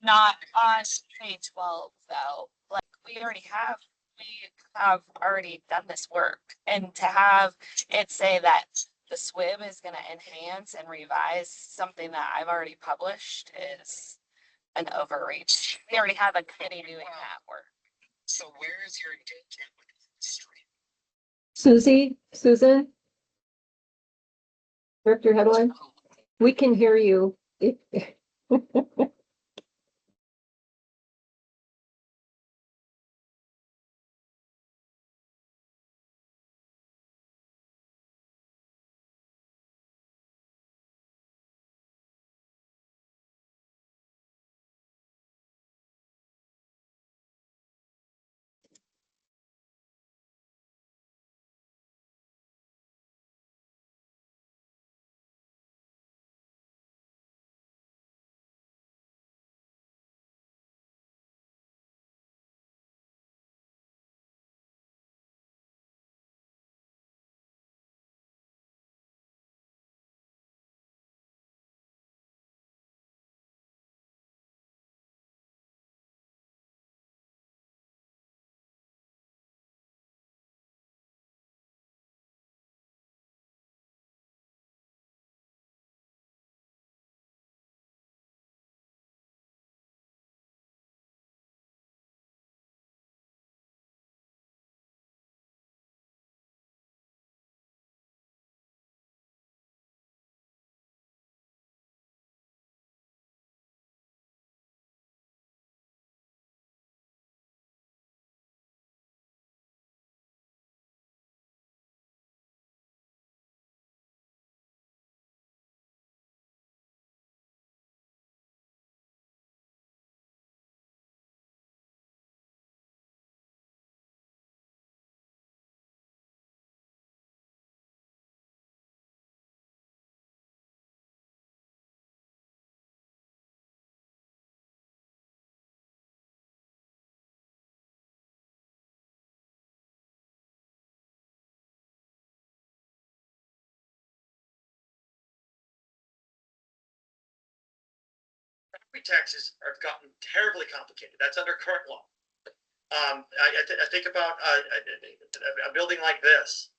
Not on page 12, though. Like, we have already done this work. And to have it say that the SWIB is going to enhance and revise something that I've already published is an overreach. We already have a committee doing that work. So where is your intent with this stream? Susan? Director Headline, we can hear you. Taxes have gotten terribly complicated. That's under current law. I think about a building like this.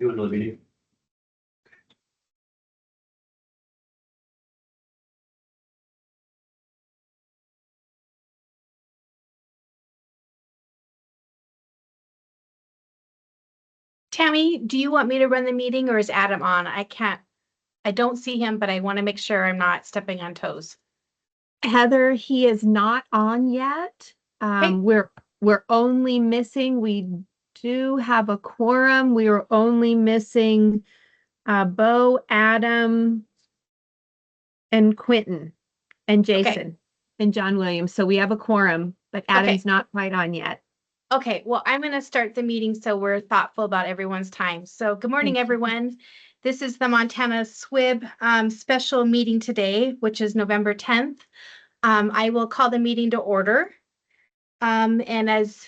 Do another meeting. Tammy, do you want me to run the meeting or is Adam on? I don't see him, but I want to make sure I'm not stepping on toes. Heather, he is not on yet. Okay. We're only missing, we do have a quorum. We are only missing Bo, Adam, and Quentin, and Jason, and John Williams. So we have a quorum, but Adam's not quite on yet. Okay, well, I'm going to start the meeting so we're thoughtful about everyone's time. So good morning, Thank you. everyone. This is the Montana SWIB special meeting today, which is November 10th. I will call the meeting to order. And as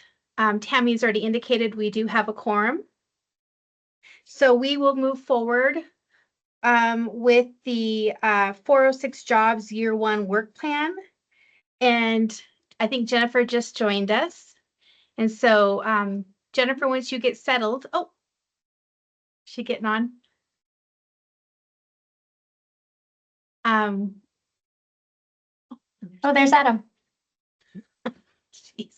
Tammy's already indicated, we do have a quorum. So we will move forward with the 406 Jobs Year 1 Work Plan. And I think Jennifer just joined us. And so, Jennifer, once you get settled, oh, she getting on? Oh, there's Adam. Jeez.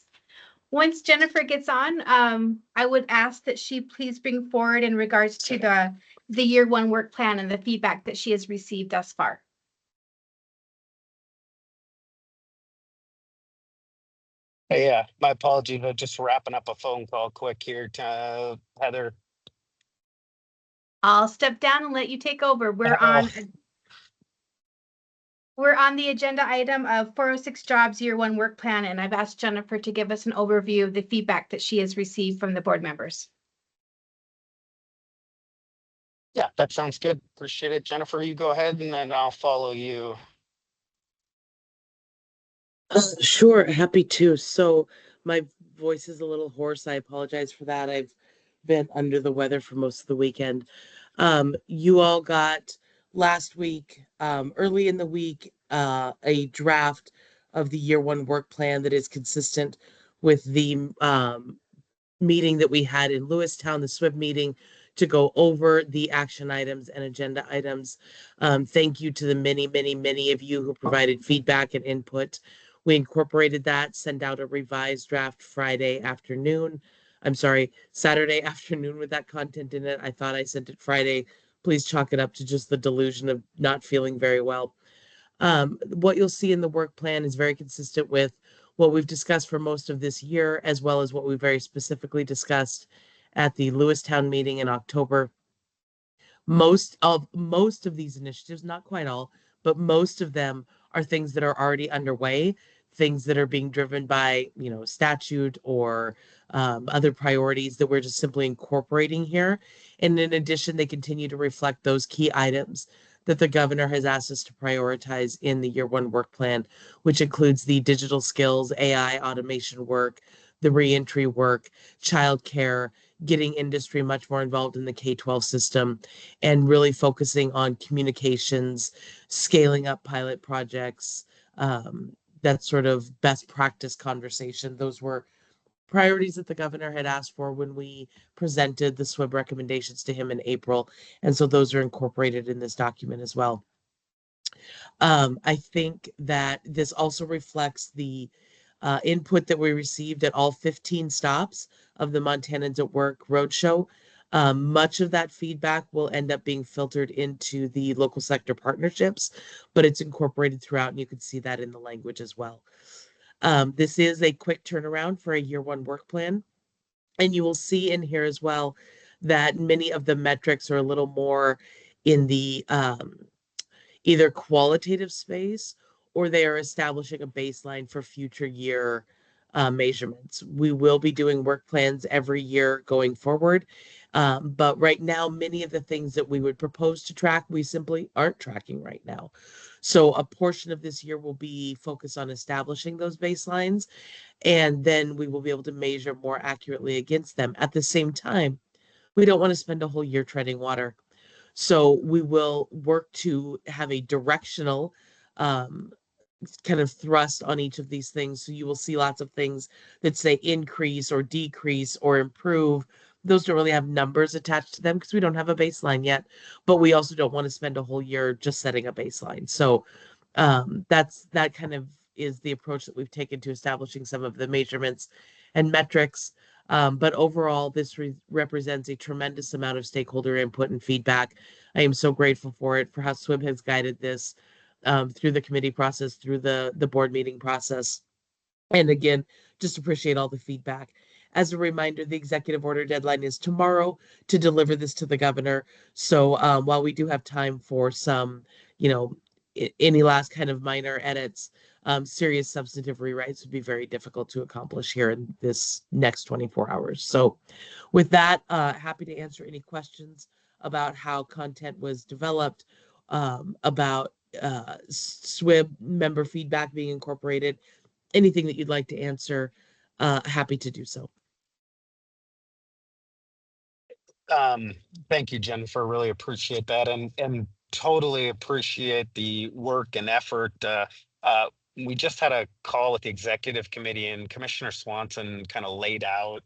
Once Jennifer gets on, I would ask that she please bring forward in regards to the Year 1 Work Plan and the feedback that she has received thus far. Hey, yeah, my apology, but just wrapping up a phone call quick here to Heather. I'll step down and let you take over. We're on the agenda item of 406 Jobs Year 1 Work Plan, and I've asked Jennifer to give us an overview of the feedback that she has received from the board members. Yeah, that sounds good. Appreciate it. Jennifer, you go ahead and then I'll follow you. Sure, happy to. So my voice is a little hoarse. I apologize for that. I've been under the weather for most of the weekend. You all got last week, early in the week, a draft of the year 1 work plan that is consistent with the meeting that we had in Lewistown, the SWIB meeting, to go over the action items and agenda items. Thank you to the many, many, many of you who provided feedback and input. We incorporated that, sent out a revised draft Saturday afternoon with that content in it. I thought I sent it Friday. Please chalk it up to just the delusion of not feeling very well. What you'll see in the work plan is very consistent with what we've discussed for most of this year, as well as what we very specifically discussed at the Lewistown meeting in October. Most of these initiatives, not quite all, but most of them are things that are already underway, things that are being driven by, statute or other priorities that we're just simply incorporating here. And in addition, they continue to reflect those key items that the governor has asked us to prioritize in the year 1 work plan, which includes the digital skills, AI, automation work, the reentry work, childcare, getting industry much more involved in the K-12 system, and really focusing on communications, scaling up pilot projects, that sort of best practice conversation. Those were priorities that the governor had asked for when we presented the SWIB recommendations to him in April. And so those are incorporated in this document as well. I think that this also reflects the input that we received at all 15 stops of the Montanans at Work Roadshow. Much of that feedback will end up being filtered into the local sector partnerships, but it's incorporated throughout, and you can see that in the language as well. This is a quick turnaround for a year 1 work plan. And you will see in here as well that many of the metrics are a little more in the either qualitative space, or they are establishing a baseline for future year measurements. We will be doing work plans every year going forward. But right now, many of the things that we would propose to track, we simply aren't tracking right now. So a portion of this year will be focused on establishing those baselines, and then we will be able to measure more accurately against them. At the same time, we don't want to spend a whole year treading water. So we will work to have a directional kind of thrust on each of these things. So you will see lots of things that say increase or decrease or improve, those don't really have numbers attached to them because we don't have a baseline yet, but we also don't want to spend a whole year just setting a baseline. So that kind of is the approach that we've taken to establishing some of the measurements and metrics. But overall, this represents a tremendous amount of stakeholder input and feedback. I am so grateful for it, for how SWIB has guided this through the committee process, through the board meeting process. And again, just appreciate all the feedback. As a reminder, the executive order deadline is tomorrow to deliver this to the governor. So while we do have time for some, any last kind of minor edits, serious substantive rewrites would be very difficult to accomplish here in this next 24 hours. So with that, happy to answer any questions about how content was developed, about SWIB member feedback being incorporated, anything that you'd like to answer, happy to do so. Thank you, Jennifer. Really appreciate that, and totally appreciate the work and effort. We just had a call with the executive committee, and Commissioner Swanson kind of laid out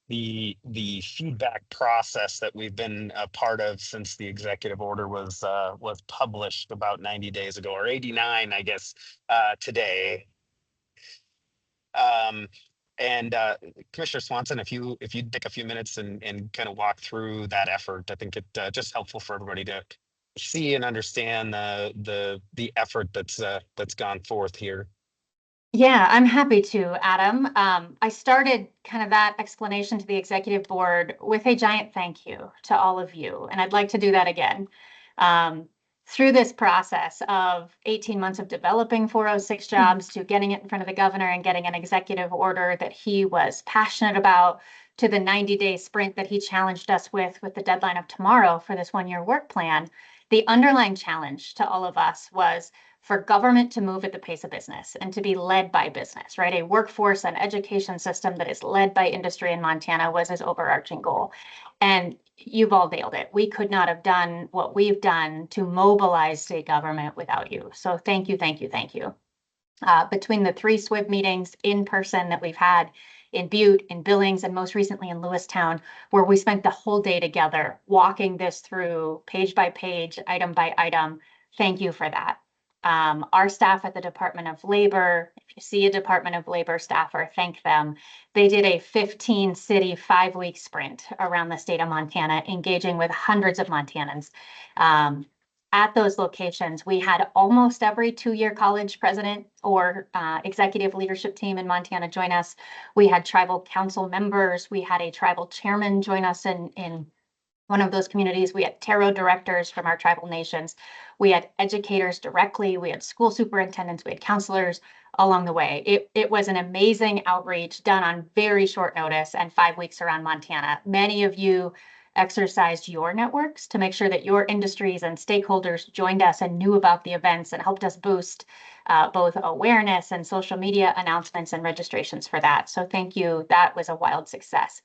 the feedback process that we've been a part of since the executive order was published about 90 days ago, or 89, I guess, today. And Commissioner Swanson, if you'd take a few minutes and kind of walk through that effort, I think it just helpful for everybody to see and understand the effort that's gone forth here. Yeah, I'm happy to, Adam. I started kind of that explanation to the executive board with a giant thank you to all of you, and I'd like to do that again. Through this process of 18 months of developing 406 jobs to getting it in front of the governor and getting an executive order that he was passionate about, to the 90-day sprint that he challenged us with the deadline of tomorrow for this one-year work plan, the underlying challenge to all of us was for government to move at the pace of business and to be led by business, right? A workforce and education system that is led by industry in Montana was his overarching goal. And you've all nailed it. We could not have done what we've done to mobilize state government without you. So thank you, thank you, thank you. Between the 3 SWIB meetings in person that we've had in Butte, in Billings, and most recently in Lewistown, where we spent the whole day together walking this through page by page, item by item. Thank you for that. Our staff at the Department of Labor, if you see a Department of Labor staffer, thank them. They did a 15-city, 5-week sprint around the state of Montana, engaging with hundreds of Montanans. At those locations, we had almost every 2-year college president or executive leadership team in Montana join us. We had tribal council members. We had a tribal chairman join us in one of those communities. We had tarot directors from our tribal nations. We had educators directly. We had school superintendents. We had counselors along the way. It was an amazing outreach done on very short notice and 5 weeks around Montana. Many of you exercised your networks to make sure that your industries and stakeholders joined us and knew about the events and helped us boost both awareness and social media announcements and registrations for that. So thank you. That was a wild success.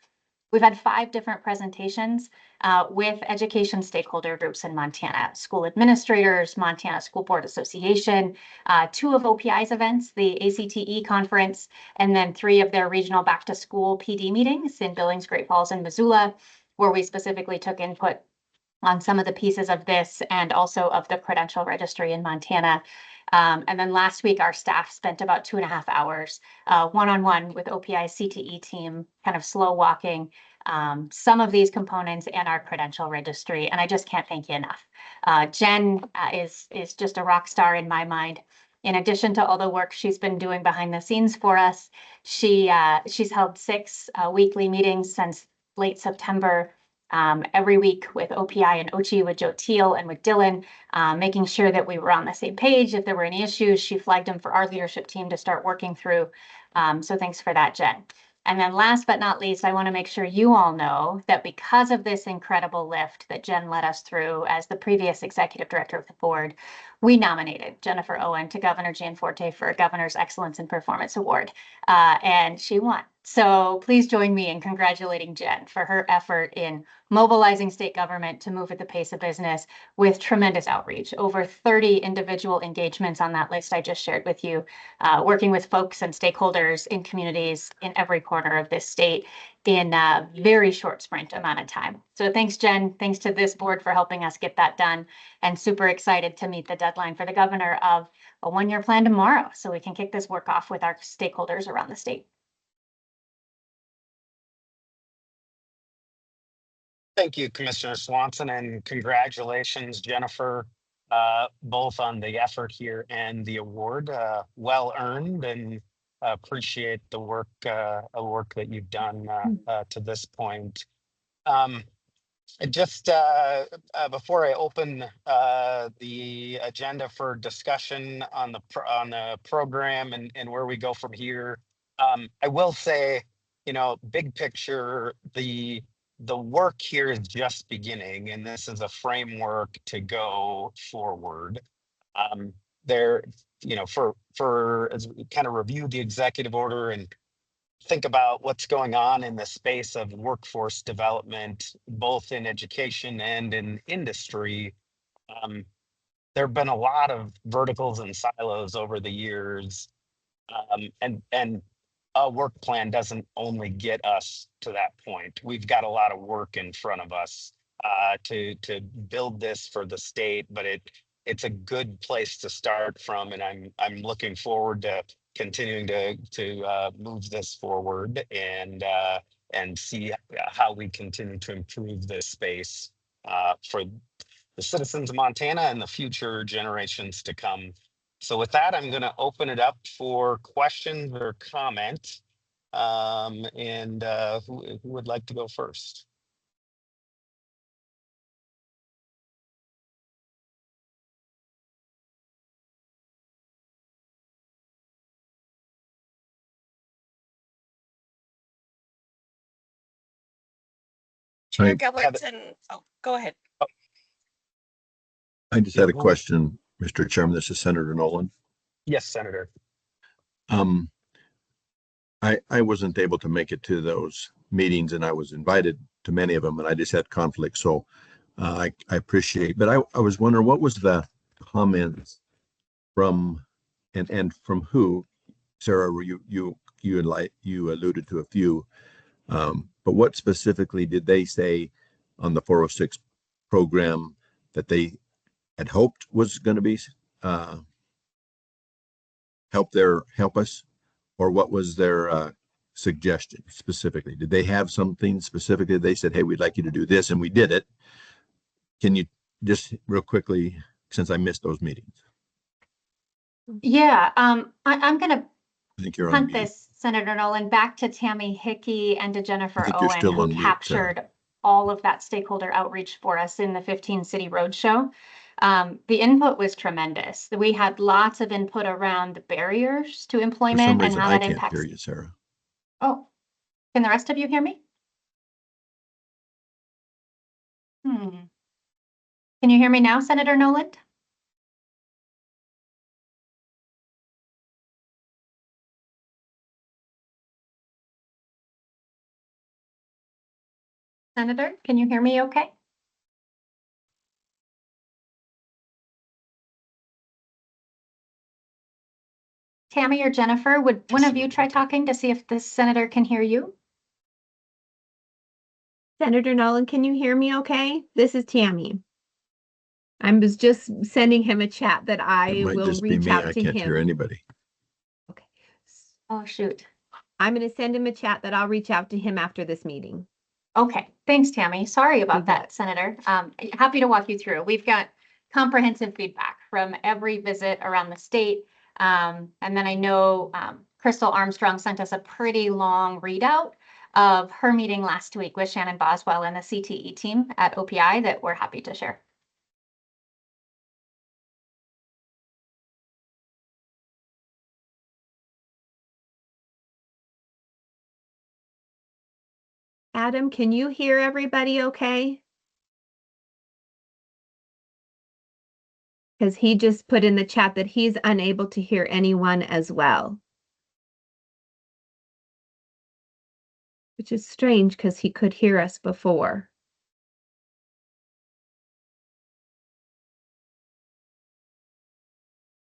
We've had 5 different presentations with education stakeholder groups in Montana: school administrators, Montana School Board Association, 2 of OPI's events, the ACTE conference, and then 3 of their regional back to school PD meetings in Billings, Great Falls, and Missoula, where we specifically took input on some of the pieces of this and also of the credential registry in Montana. And then last week, our staff spent about 2.5 hours one-on-one with OPI's CTE team, kind of slow walking some of these components and our credential registry. And I just can't thank you enough. Jen is just a rock star in my mind. In addition to all the work she's been doing behind the scenes for us, she's held 6 weekly meetings since late September, every week with OPI and OCHI, with Joe Teal and with Dylan, making sure that we were on the same page. If there were any issues, she flagged them for our leadership team to start working through. So thanks for that, Jen. And then last but not least, I want to make sure you all know that because of this incredible lift that Jen led us through as the previous executive director of the board, we nominated Jennifer Owen to Governor Gianforte for a Governor's Excellence in Performance Award, and she won. So please join me in congratulating Jen for her effort in mobilizing state government to move at the pace of business with tremendous outreach. Over 30 individual engagements on that list I just shared with you, working with folks and stakeholders in communities in every corner of this state. in a very short sprint amount of time. So thanks, Jen. Thanks to this board for helping us get that done, and super excited to meet the deadline for the governor of a one-year plan tomorrow, so we can kick this work off with our stakeholders around the state. Thank you, Commissioner Swanson, and congratulations, Jennifer, both on the effort here and the award. Well earned, and appreciate the work that you've done to this point. Just before I open the agenda for discussion on the program and where we go from here, I will say, big picture, the work here is just beginning, and this is a framework to go forward. There, for as we kind of review the executive order and think about what's going on in the space of workforce development, both in education and in industry, there have been a lot of verticals and silos over the years, and a work plan doesn't only get us to that point. We've got a lot of work in front of us to build this for the state, but it's a good place to start from, and I'm looking forward to continuing to move this forward and see how we continue to improve this space for the citizens of Montana and the future generations to come. So with that, I'm going to open it up for questions or comments. Who would like to go first? Chair Gilbertson, oh, go ahead. I just had a question, Mr. Chairman. This is Senator Nolan. Yes, Senator. I wasn't able to make it to those meetings, and I was invited to many of them, and I just had conflict. So I appreciate, but I was wondering, what was the comments from and from who? Sarah, you alluded to a few, but what specifically did they say on the 406 program that they had hoped was going to be help us, or what was their suggestion specifically? Did they have something specifically? They said, hey, we'd like you to do this, and we did it. Can you just real quickly, since I missed those meetings? Yeah, I'm going to I think you're on punt mute. this, Senator Nolan, back to Tammy Hickey and to Jennifer I think you're Owen, still who on mute, captured all of that stakeholder outreach for us in the 15 City Roadshow. The input was tremendous. We had lots of input around the barriers to For some employment and reason, how I that can't impacts. hear you, Sarah. Oh, can the rest of you hear me? Can you hear me now, Senator Noland? Senator, can you hear me okay? Tammy or Jennifer, would one of you try talking to see if the senator can hear you? Senator Nolan, can you hear me okay? This is Tammy. I was just sending him a chat that It I might will just be reach me. out I to can't hear him. anybody. Okay. Oh, shoot. I'm going to send him a chat that I'll reach out to him after this meeting. Okay, thanks, Tammy. Sorry about You that, bet. Senator. Happy to walk you through. We've got comprehensive feedback from every visit around the state. And then I know Crystal Armstrong sent us a pretty long readout of her meeting last week with Shannon Boswell and the CTE team at OPI that we're happy to share. Adam, can you hear everybody okay? Because he just put in the chat that he's unable to hear anyone as well. Which is strange because he could hear us before.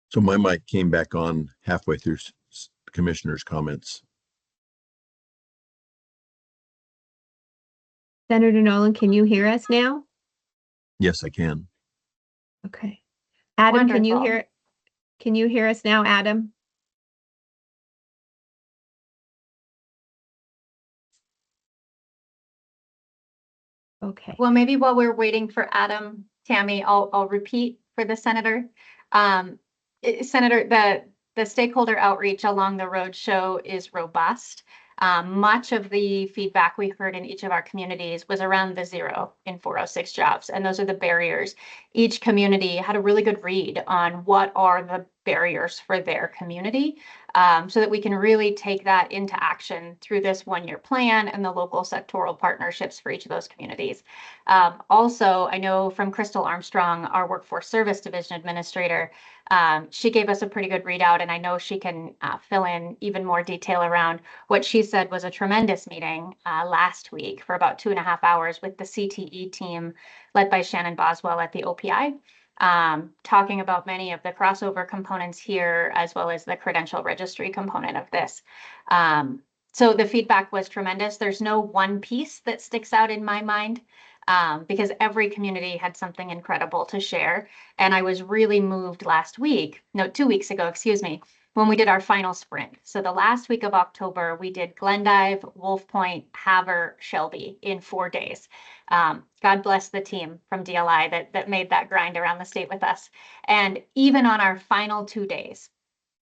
So my mic came back on halfway through the commissioner's comments. Senator Nolan, can you hear us now? Yes, I can. Okay. Adam, Wonderful. can you hear us now, Adam? Okay. Well, maybe while we're waiting for Adam, Tammy, I'll repeat for the senator. Senator, the stakeholder outreach along the road show is robust. Much of the feedback we heard in each of our communities was around the 0 in 406 jobs, and those are the barriers. Each community had a really good read on what are the barriers for their community, so that we can really take that into action through this one-year plan and the local sectoral partnerships for each of those communities. Also, I know from Crystal Armstrong, our Workforce Service Division Administrator, she gave us a pretty good readout, and I know she can fill in even more detail around what she said was a tremendous meeting last week for about 2.5 hours with the CTE team led by Shannon Boswell at the OPI, talking about many of the crossover components here, as well as the credential registry component of this. So the feedback was tremendous. There's no one piece that sticks out in my mind, because every community had something incredible to share. And I was really moved 2 weeks ago, excuse me, when we did our final sprint. So the last week of October, we did Glendive, Wolf Point, Havre, Shelby in 4 days. God bless the team from DLI that made that grind around the state with us. And even on our final 2 days,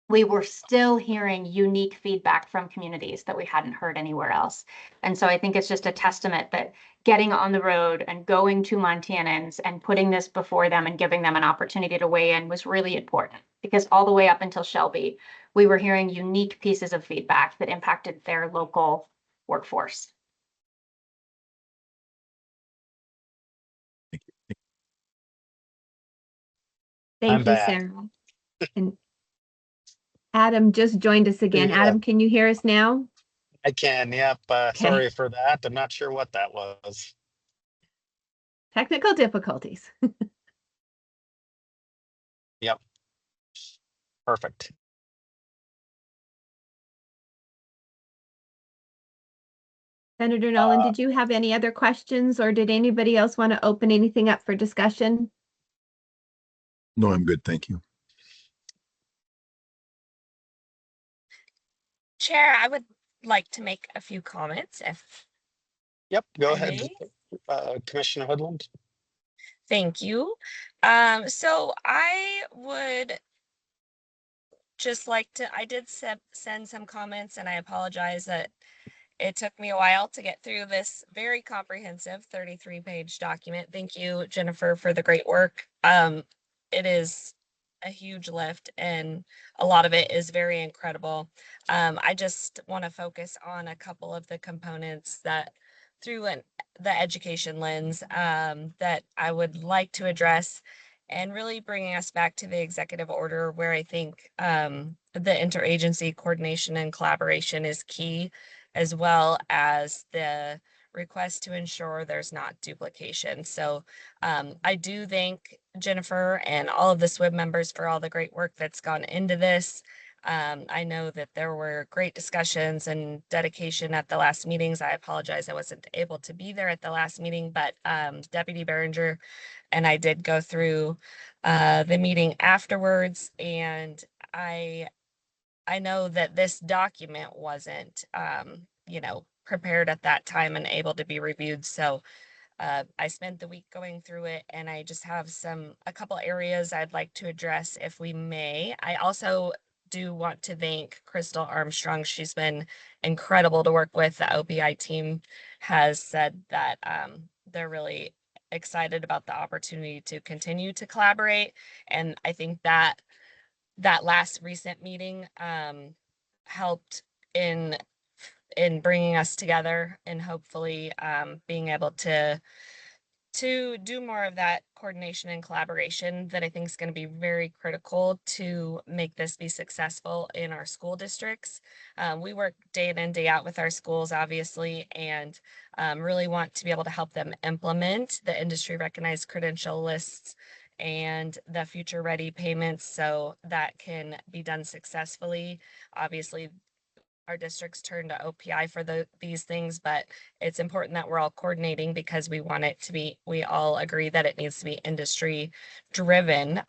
we were still hearing unique feedback from communities that we hadn't heard anywhere else. And so I think it's just a testament that getting on the road and going to Montanans and putting this before them and giving them an opportunity to weigh in was really important, because all the way up until Shelby, we were hearing unique pieces of feedback that impacted their local workforce. Thank I'm you, back. Sarah. And Adam just joined us again. Yeah, Adam, can you hear us now? I can. Yep. Okay. Sorry for that. I'm not sure what that was. Technical difficulties. Yep. Perfect. Senator Nolan, Uh, did you have any other questions, or did anybody else want to open anything up for discussion? No, I'm good. Thank you. Chair, I would like to make a few comments if yep. Go I ahead, may. Commissioner Hoodland. Thank you. So I would just like to, I did send some comments, and I apologize that it took me a while to get through this very comprehensive 33-page document. Thank you, Jennifer, for the great work. It is a huge lift, and a lot of it is very incredible. I just want to focus on a couple of the components that through the education lens that I would like to address, and really bringing us back to the executive order, where I think the interagency coordination and collaboration is key, as well as the request to ensure there's not duplication. So I do thank Jennifer and all of the SWIB members for all the great work that's gone into this. I know that there were great discussions and dedication at the last meetings. I apologize I wasn't able to be there at the last meeting, but Deputy Behringer and I did go through the meeting afterwards, and I know that this document wasn't, prepared at that time and able to be reviewed. So I spent the week going through it, and I just have a couple areas I'd like to address if we may. I also do want to thank Crystal Armstrong. She's been incredible to work with. The OPI team has said that they're really excited about the opportunity to continue to collaborate. And I think that last recent meeting helped in bringing us together, and hopefully being able to do more of that coordination and collaboration that I think is going to be very critical to make this be successful in our school districts. We work day in and day out with our schools, obviously, and really want to be able to help them implement the industry recognized credential lists and the future ready payments, so that can be done successfully. Obviously, our districts turn to OPI for these things, but it's important that we're all coordinating because we want it to be, we all agree that it needs to be industry driven.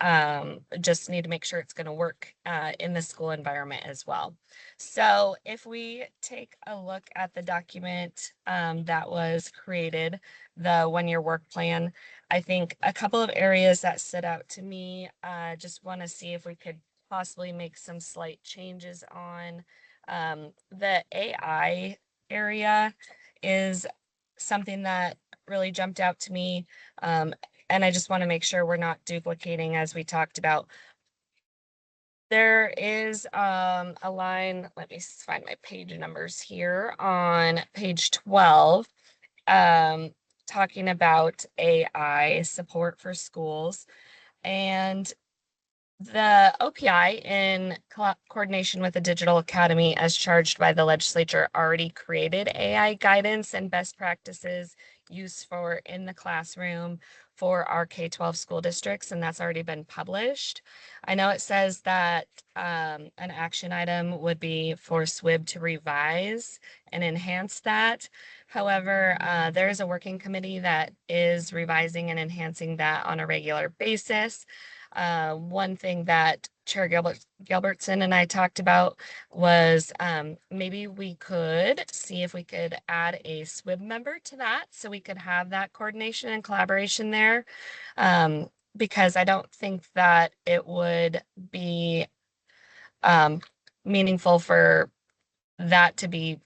Just need to make sure it's going to work in the school environment as well. So if we take a look at the document that was created, the 1-year work plan, I think a couple of areas that stood out to me, just want to see if we could possibly make some slight changes on. The AI area is something that really jumped out to me. And I just want to make sure we're not duplicating as we talked about. There is a line, let me find my page numbers here, on page 12, talking about AI support for schools. And the OPI, in coordination with the Digital Academy as charged by the legislature, already created AI guidance and best practices used for in the classroom for our K-12 school districts, and that's already been published. I know it says that an action item would be for SWIB to revise and enhance that. However, there is a working committee that is revising and enhancing that on a regular basis. One thing that Chair Gilbertson and I talked about was maybe we could see if we could add a SWIB member to that so we could have that coordination and collaboration there. Because I don't think that it would be meaningful for that to be,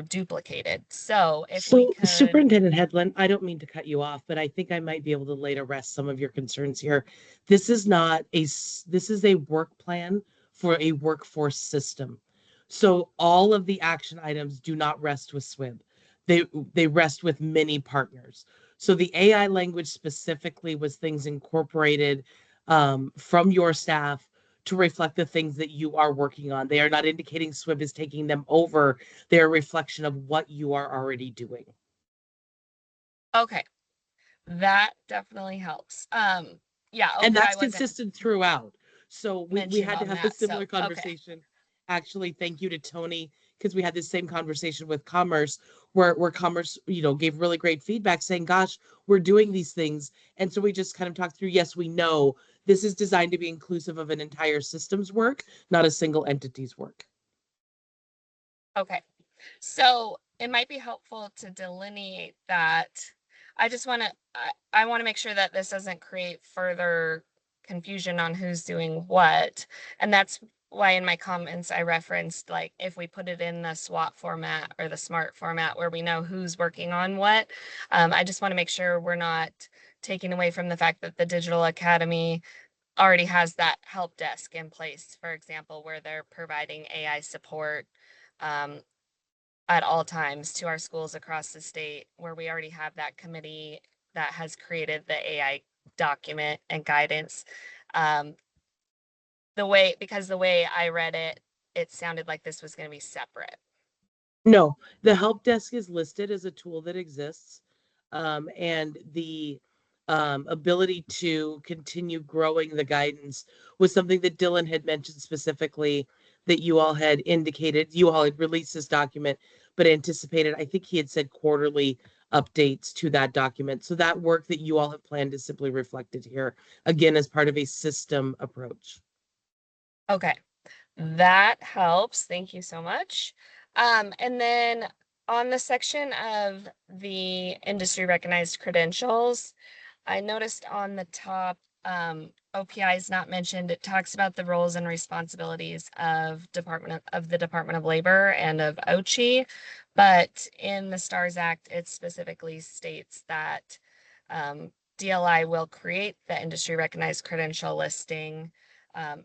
duplicated. So if we could. Superintendent Headland, I don't mean to cut you off, but I think I might be able to lay to rest some of your concerns here. This is a work plan for a workforce system. So all of the action items do not rest with SWIB. They rest with many partners. So the AI language specifically was things incorporated from your staff to reflect the things that you are working on. They are not indicating SWIB is taking them over. They're a reflection of what you are already doing. Okay, that definitely helps. Yeah, And OPI that's wasn't consistent throughout. So we mentioned had to on have a that, so, similar okay. conversation. Actually, thank you to Tony, because we had the same conversation with Commerce, where Commerce, gave really great feedback saying, gosh, we're doing these things. And so we just kind of talked through, yes, we know this is designed to be inclusive of an entire system's work, not a single entity's work. Okay, so it might be helpful to delineate that. I just want to, I want to make sure that this doesn't create further confusion on who's doing what. And that's why in my comments, I referenced, like, if we put it in the SWOT format or the SMART format where we know who's working on what. I just want to make sure we're not taking away from the fact that the Digital Academy already has that help desk in place, for example, where they're providing AI support at all times to our schools across the state, where we already have that committee that has created the AI document and guidance. Because the way I read it, it sounded like this was going to be separate. No, the help desk is listed as a tool that exists. And the ability to continue growing the guidance was something that Dylan had mentioned specifically, that you all had indicated. You all had released this document, but anticipated, I think he had said, quarterly updates to that document. So that work that you all have planned is simply reflected here, again, as part of a system approach. Okay, that helps. Thank you so much. And then on the section of the industry recognized credentials, I noticed on the top, OPI is not mentioned. It talks about the roles and responsibilities of the Department of Labor and of OCHI, but in the STARS Act, it specifically states that DLI will create the industry recognized credential listing,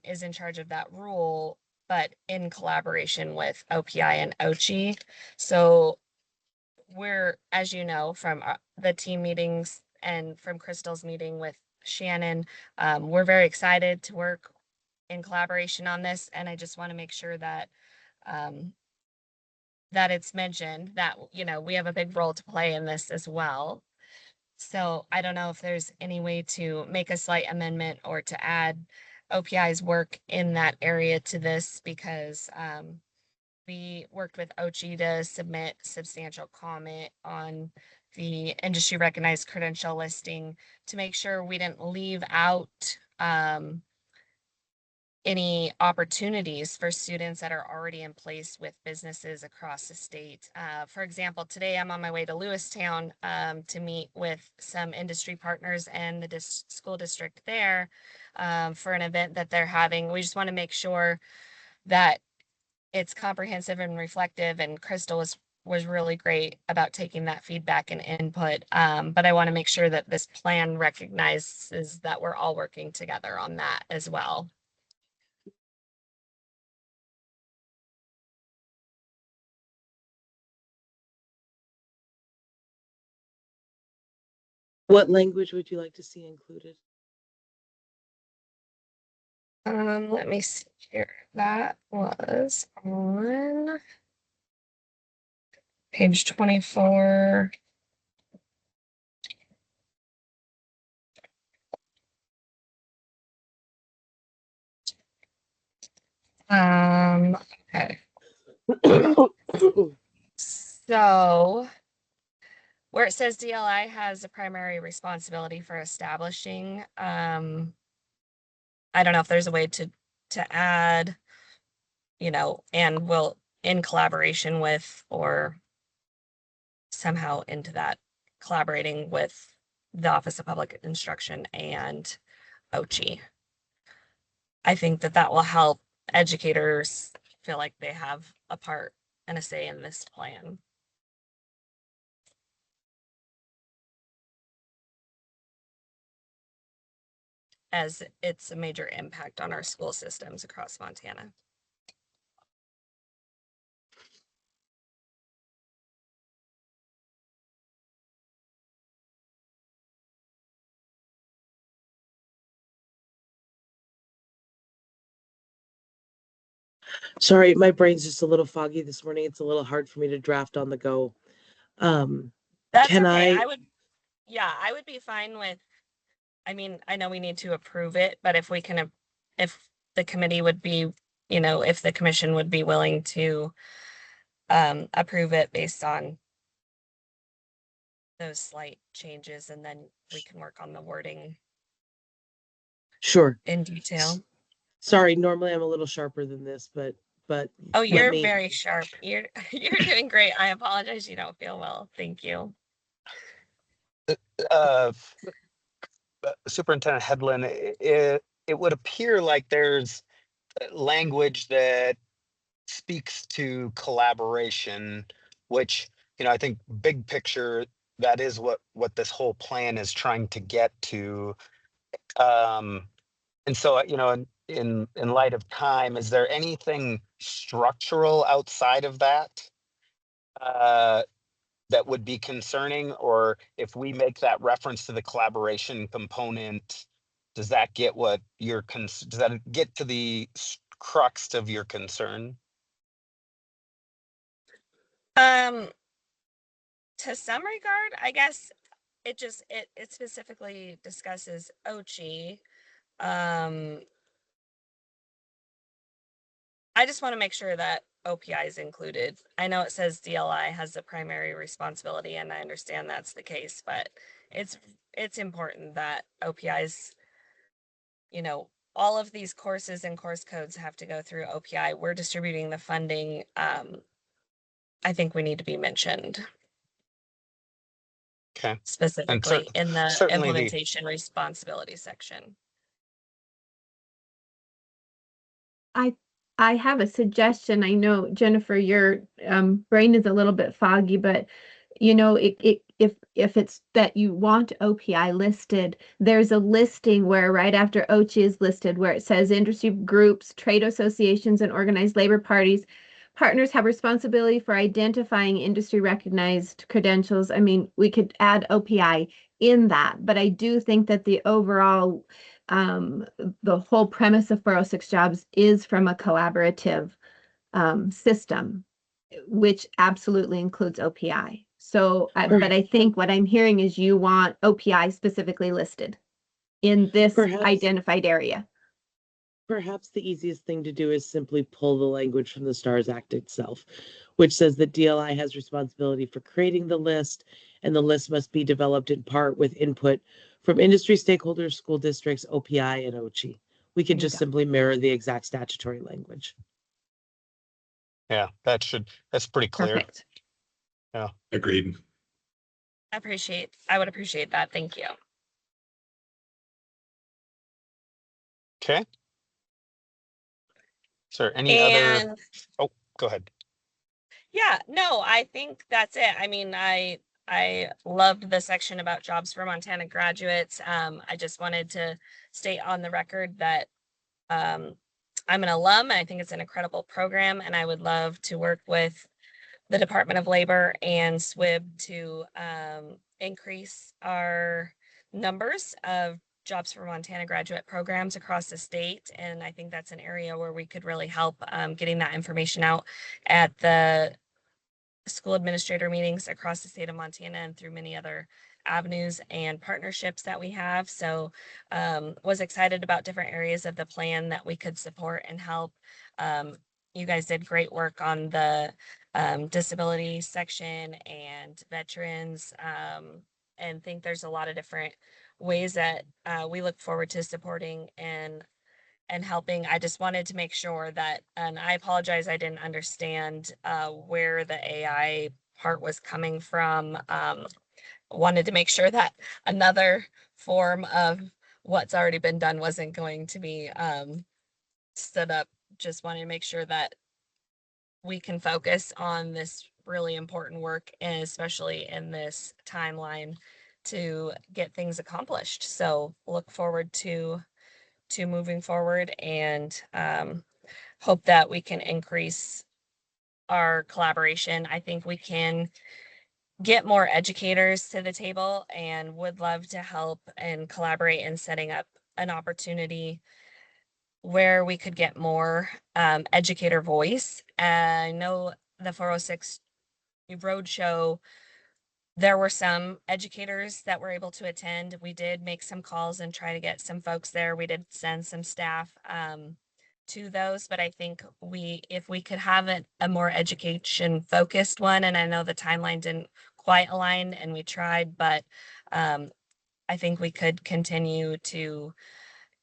is in charge of that rule, but in collaboration with OPI and OCHI. So we're, as you know, from the team meetings and from Crystal's meeting with Shannon, we're very excited to work in collaboration on this. And I just want to make sure that that it's mentioned that, we have a big role to play in this as well. So I don't know if there's any way to make a slight amendment or to add OPI's work in that area to this, because we worked with OCHI to submit substantial comment on the industry recognized credential listing to make sure we didn't leave out any opportunities for students that are already in place with businesses across the state. For example, today I'm on my way to Lewistown to meet with some industry partners and the school district there for an event that they're having. We just want to make sure that it's comprehensive and reflective, and Crystal was really great about taking that feedback and input. But I want to make sure that this plan recognizes that we're all working together on that as well. What language would you like to see included? Let me see here. That was on page 24. Okay. So where it says DLI has a primary responsibility for establishing, I don't know if there's a way to add, and will in collaboration with, or somehow into that, collaborating with the Office of Public Instruction and OCHI. I think that will help educators feel like they have a part and a say in this plan. As it's a major impact on our school systems across Montana. Sorry, my brain's just a little foggy this morning. It's a little hard for me to draft on the go. That's Can okay. I I would be fine with, I mean, I know we need to approve it, but if we can, if the committee would be, if the commission would be willing to approve it based on those slight changes, and then we can work on the wording Sure. in detail. Sorry, normally I'm a little sharper than this, but Oh, you're very sharp. You're doing great. I apologize you don't feel well. Thank you. Superintendent Headland, it would appear like there's language that speaks to collaboration, which, I think big picture, that is what this whole plan is trying to get to. And so, in light of time, is there anything structural outside of that that would be concerning? Or if we make that reference to the collaboration component, does that get does that get to the crux of your concern? To some regard, I guess it specifically discusses OCHI. I just want to make sure that OPI is included. I know it says DLI has the primary responsibility, and I understand that's the case, but it's important that OPI's, all of these courses and course codes have to go through OPI. We're distributing the funding. I think we need to be mentioned. Okay. Specifically in the certainly implementation responsibility section. I have a suggestion. I know, Jennifer, your brain is a little bit foggy, but if it's that you want OPI listed, there's a listing where right after OCHI is listed, where it says industry groups, trade associations, and organized labor partners have responsibility for identifying industry recognized credentials. I mean, we could add OPI in that, but I do think that the overall the whole premise of 406 jobs is from a collaborative system, which absolutely includes OPI. So, but I think what I'm hearing is you want OPI specifically listed in this Perhaps. identified area. Perhaps the easiest thing to do is simply pull the language from the STARS Act itself, which says that DLI has responsibility for creating the list, and the list must be developed in part with input from industry stakeholders, school districts, OPI, and OCHI. We could just simply mirror the exact statutory language. Yeah, that's pretty clear. Perfect. Yeah. Agreed. I would appreciate that. Thank you. Okay. Is there any other? And Oh, go ahead. yeah, no, I think that's it. I mean, I loved the section about jobs for Montana graduates. I just wanted to state on the record that I'm an alum, and I think it's an incredible program, and I would love to work with the Department of Labor and SWIB to increase our numbers of jobs for Montana graduate programs across the state. And I think that's an area where we could really help getting that information out at the school administrator meetings across the state of Montana and through many other avenues and partnerships that we have. So was excited about different areas of the plan that we could support and help. You guys did great work on the disability section and veterans, and think there's a lot of different ways that we look forward to supporting and helping. I just wanted to make sure that, and I apologize, I didn't understand where the AI part was coming from. Wanted to make sure that another form of what's already been done wasn't going to be stood up. Just wanted to make sure that we can focus on this really important work, and especially in this timeline, to get things accomplished. So look forward to moving forward, and hope that we can increase our collaboration. I think we can get more educators to the table, and would love to help and collaborate in setting up an opportunity where we could get more educator voice. I know the 406 Roadshow, there were some educators that were able to attend. We did make some calls and try to get some folks there. We did send some staff to those, but I think if we could have a more education focused one, and I know the timeline didn't quite align and we tried, but I think we could continue to,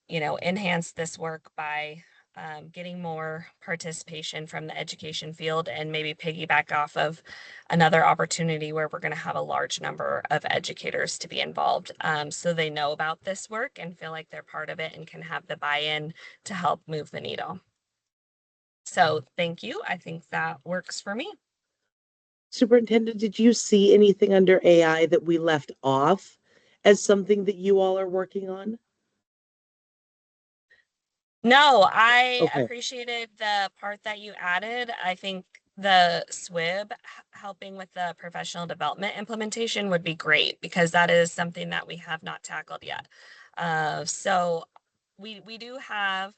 enhance this work by getting more participation from the education field, and maybe piggyback off of another opportunity where we're going to have a large number of educators to be involved, so they know about this work and feel like they're part of it and can have the buy-in to help move the needle. So thank you. I think that works for me. Superintendent, did you see anything under AI that we left off as something that you all are working on? No, I Okay. appreciated the part that you added. I think the SWIB helping with the professional development implementation would be great, because that is something that we have not tackled yet. So we do have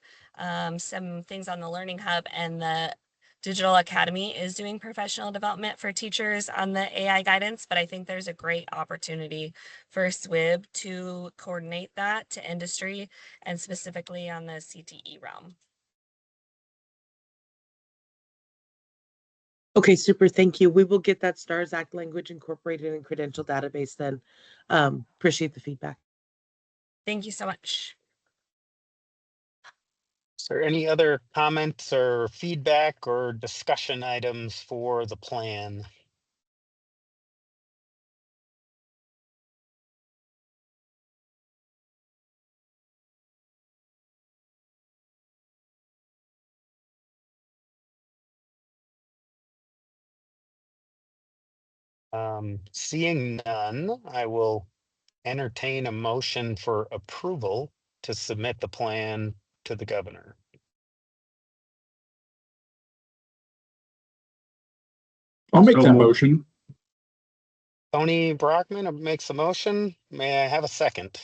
some things on the Learning Hub, and the Digital Academy is doing professional development for teachers on the AI guidance, but I think there's a great opportunity for SWIB to coordinate that to industry, and specifically on the CTE realm. Okay, super. Thank you. We will get that STARS Act language incorporated in credential database then. Appreciate the feedback. Thank you so much. Is there any other comments or feedback or discussion items for the plan? Seeing none, I will entertain a motion for approval to submit the plan to the governor. I'll make that motion. Tony Brockman makes a motion. May I have a second?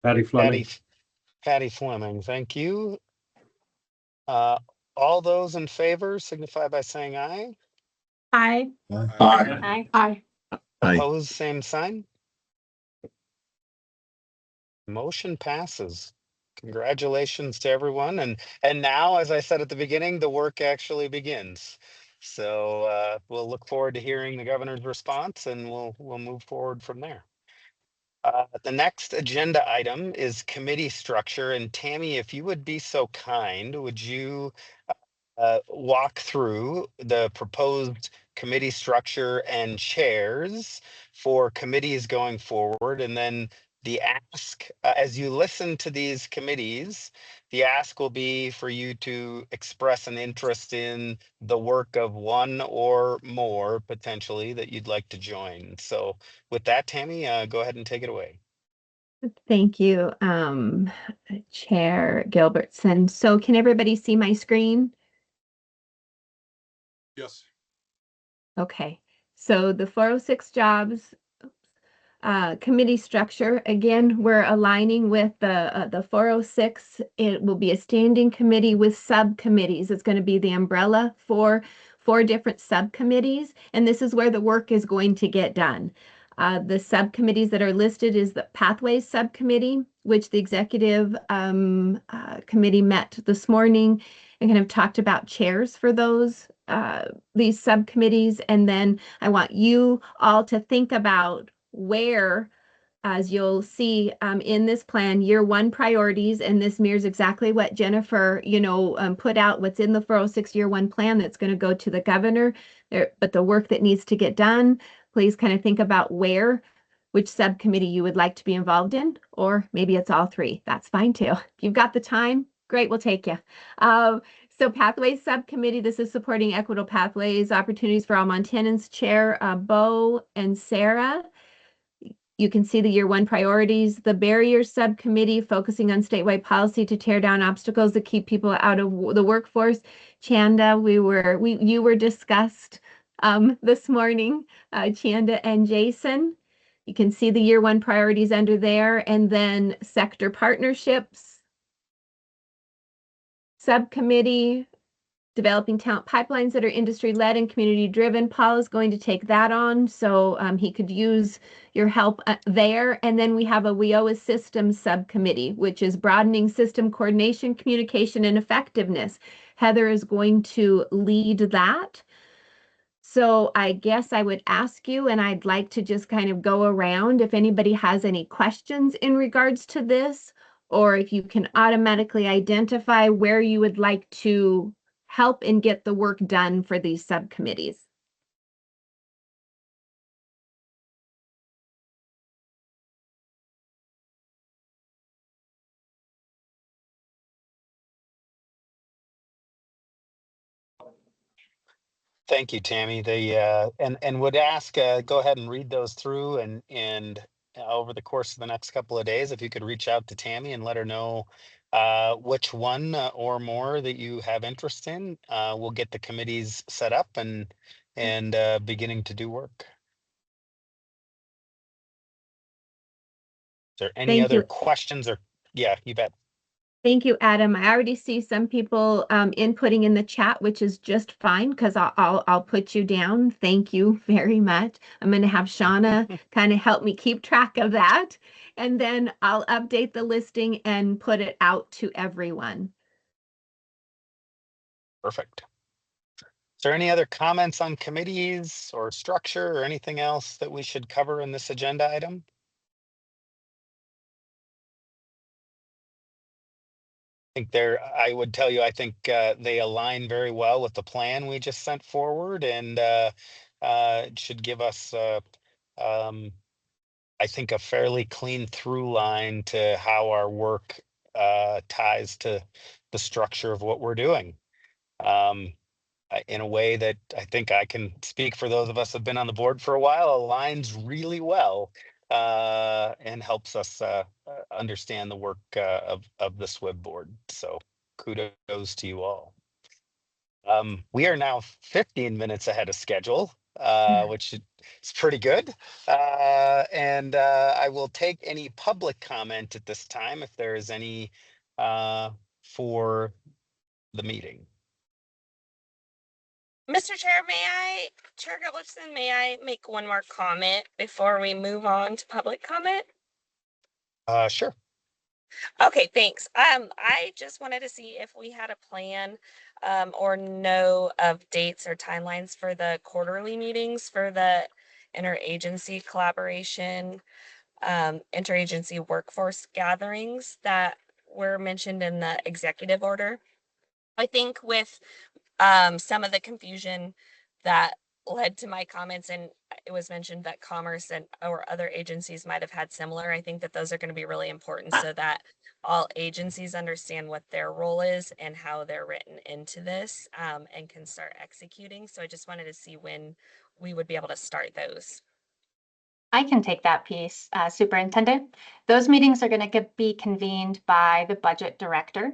Patty Fleming. Patty Fleming, thank you. All those in favor signify by saying aye. Aye. Aye. Aye. Aye. Opposed, same sign. Motion passes. Congratulations to everyone. And now, as I said at the beginning, the work actually begins. So we'll look forward to hearing the governor's response, and we'll move forward from there. The next agenda item is committee structure. And Tammy, if you would be so kind, would you walk through the proposed committee structure and chairs for committees going forward? And then the ask, as you listen to these committees, the ask will be for you to express an interest in the work of one or more potentially that you'd like to join. So with that, Tammy, go ahead and take it away. Thank you, Chair Gilbertson. So can everybody see my screen? Yes. Okay, so the 406 jobs committee structure, again, we're aligning with the 406. It will be a standing committee with subcommittees. It's going to be the umbrella for 4 different subcommittees, and this is where the work is going to get done. The subcommittees that are listed is the Pathways Subcommittee, which the executive committee met this morning and kind of talked about chairs for these subcommittees. And then I want you all to think about where, as you'll see in this plan, year 1 priorities, and this mirrors exactly what Jennifer, put out, what's in the 406 year 1 plan that's going to go to the governor. But the work that needs to get done, please kind of think about which subcommittee you would like to be involved in, or maybe it's all 3. That's fine too. If you've got the time, great, we'll take you. So Pathways Subcommittee, this is supporting equitable pathways, opportunities for all Montanans. Chair Bo and Sarah. You can see the year 1 priorities. The Barriers Subcommittee, focusing on statewide policy to tear down obstacles that keep people out of the workforce. Chanda, you were discussed this morning, Chanda and Jason. You can see the year 1 priorities under there, and then sector partnerships subcommittee, developing talent pipelines that are industry-led and community-driven. Paul is going to take that on, so he could use your help there. And then we have a WIOA systems subcommittee, which is broadening system coordination, communication, and effectiveness. Heather is going to lead that. So I guess I would ask you, and I'd like to just kind of go around if anybody has any questions in regards to this, or if you can automatically identify where you would like to help and get the work done for these subcommittees. Thank you, Tammy. And would ask, go ahead and read those through, and over the course of the next couple of days, if you could reach out to Tammy and let her know which one or more that you have interest in. We'll get the committees set up and beginning to do work. Is there any other questions or? Yeah, you bet. Thank you, Adam. I already see some people inputting in the chat, which is just fine because I'll put you down. Thank you very much. I'm going to have Shauna kind of help me keep track of that, and then I'll update the listing and put it out to everyone. Perfect. Is there any other comments on committees or structure or anything else that we should cover in this agenda item? I would tell you, I think they align very well with the plan we just sent forward, and it should give us, I think, a fairly clean through line to how our work ties to the structure of what we're doing. In a way that I think I can speak for those of us who've been on the board for a while, aligns really well and helps us understand the work of the SWIB board. So kudos to you all. We are now 15 minutes ahead of schedule, which is pretty good. And I will take any public comment at this time if there is any for the meeting. Mr. Chair, Chair Gilbertson, may I make one more comment before we move on to public comment? Sure. Okay, thanks. I just wanted to see if we had a plan or know of dates or timelines for the quarterly meetings for the interagency collaboration, interagency workforce gatherings that were mentioned in the executive order. I think with some of the confusion that led to my comments, and it was mentioned that commerce and or other agencies might have had similar. I think that those are going to be really important so that all agencies understand what their role is and how they're written into this, and can start executing. So I just wanted to see when we would be able to start those. I can take that piece, Superintendent. Those meetings are going to be convened by the budget director.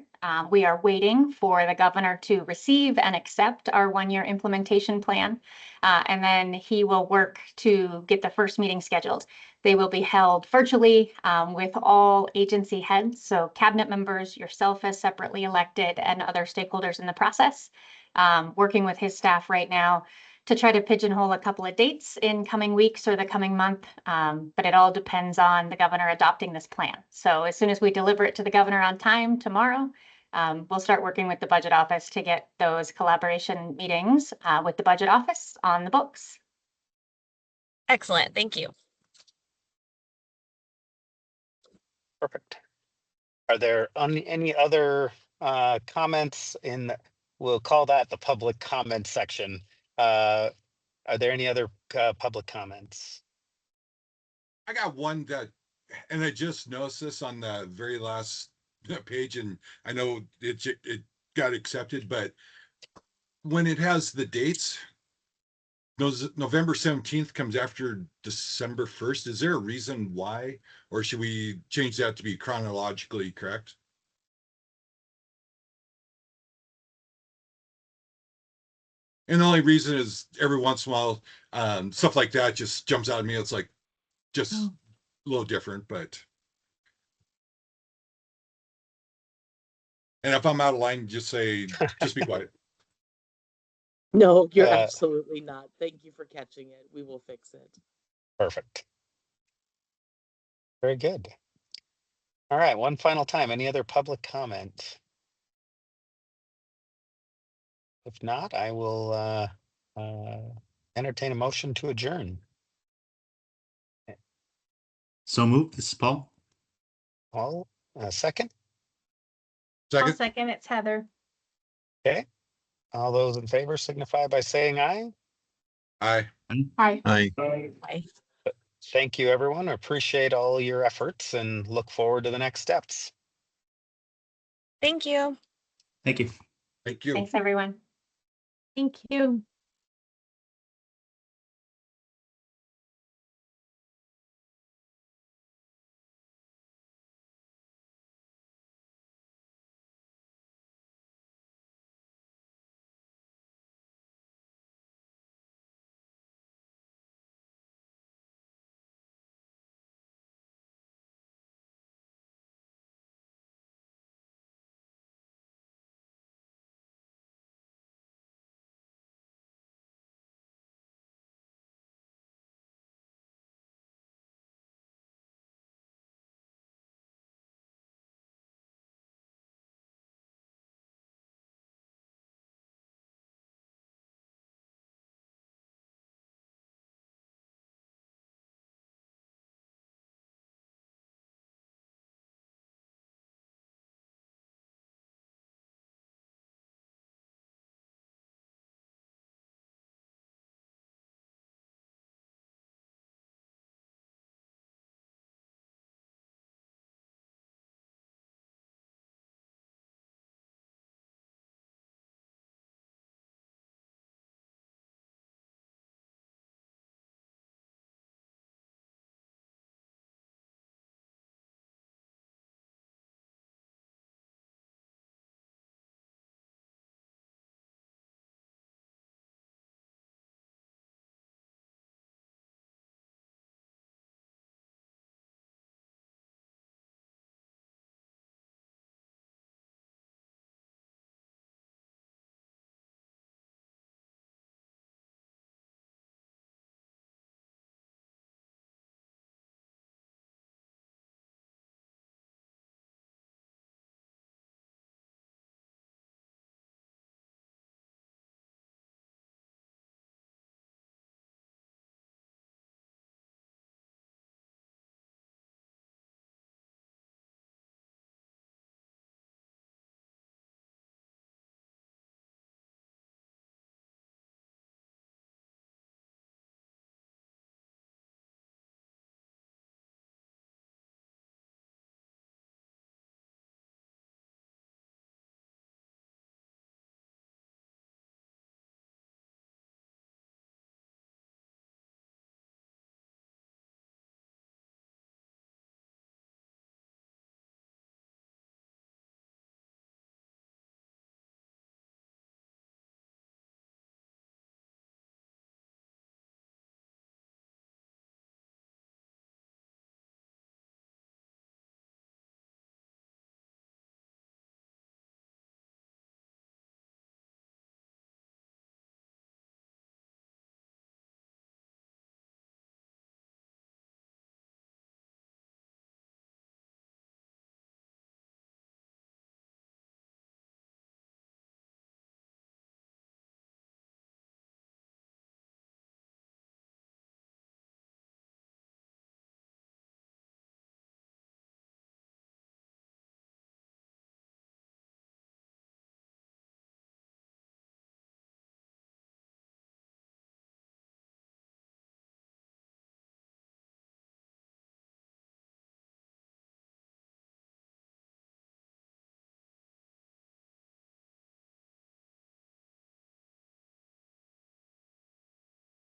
We are waiting for the governor to receive and accept our one-year implementation plan, and then he will work to get the first meeting scheduled. They will be held virtually with all agency heads, so cabinet members, yourself as separately elected, and other stakeholders in the process. Working with his staff right now to try to pigeonhole a couple of dates in coming weeks or the coming month. But it all depends on the governor adopting this plan. So as soon as we deliver it to the governor on time tomorrow, we'll start working with the budget office to get those collaboration meetings with the budget office on the books. Excellent. Thank you. Perfect. Are there any other comments we'll call that the public comment section. Are there any other public comments? I got one that, and I just noticed this on the very last page, and I know it got accepted, but when it has the dates, November 17th comes after December 1st. Is there a reason why, or should we change that to be chronologically correct? And the only reason is every once in a while, stuff like that just jumps out at me. It's like just a little different, but. And if I'm out of line, just say, just be quiet. No, you're absolutely not. Thank you for catching it. We will fix it. Perfect. Very good. All right, one final time. Any other public comment? If not, I will entertain a motion to adjourn. So moved. This is Paul. Paul, second. I'll Second. second, it's Heather. Okay. All those in favor signify by saying aye. Aye. Hi. Aye. Bye. Thank you, everyone. Appreciate all your efforts and look forward to the next steps. Thank you. Thank you. Thank you. Thanks, everyone. Thank you.